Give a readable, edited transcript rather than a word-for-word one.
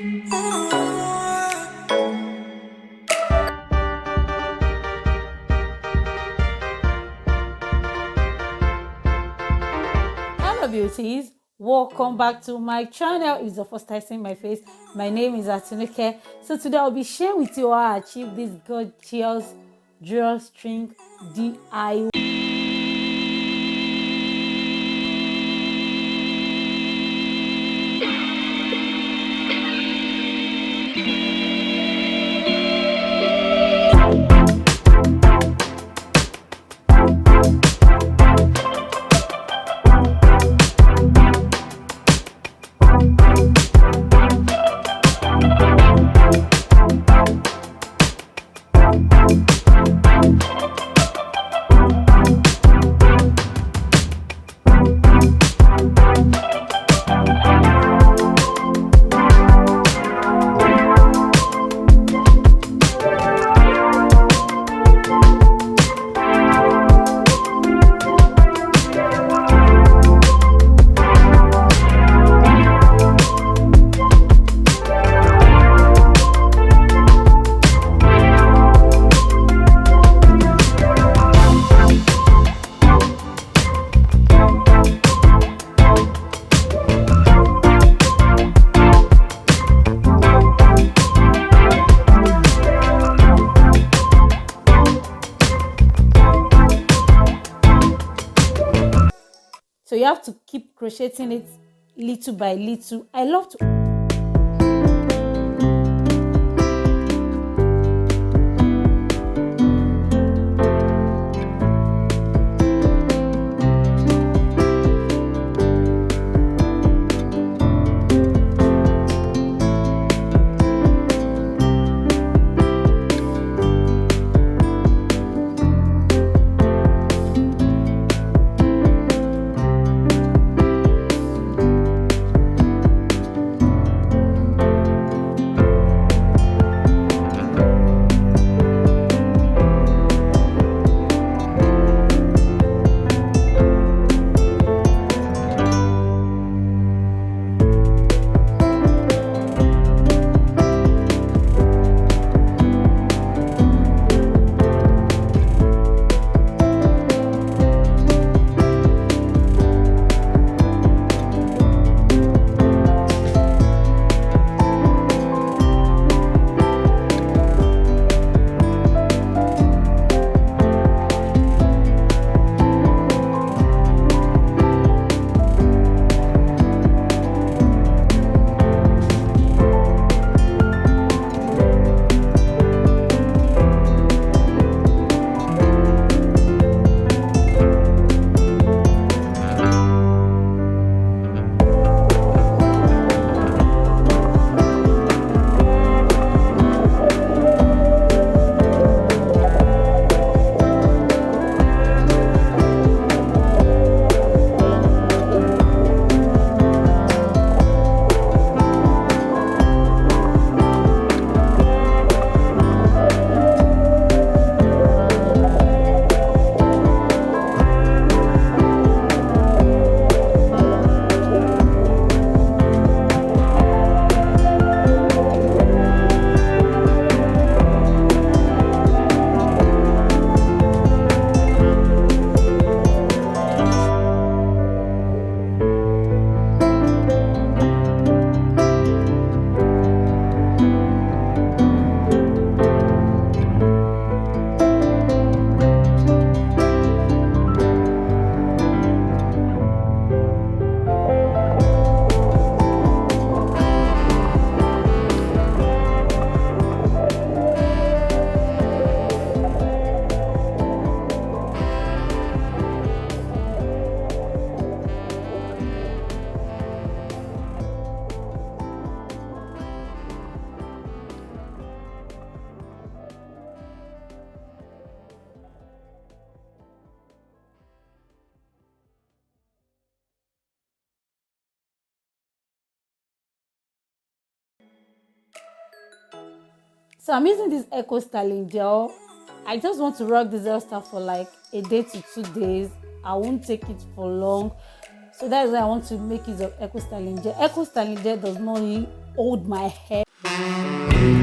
Hello beauties, welcome back to my channel. If it's the first time seeing my face, my name is Atinuke. So today I'll be sharing with you how I achieved this gorgeous drawstring DIY. So you have to keep crocheting it little by little. I love to So I'm using this Eco Styling gel. I just want to rock this hairstyle for like a day to 2 days. I won't take it for long. So that's why I want to make use of Eco Styling gel. Eco Styling gel does not hold my hair.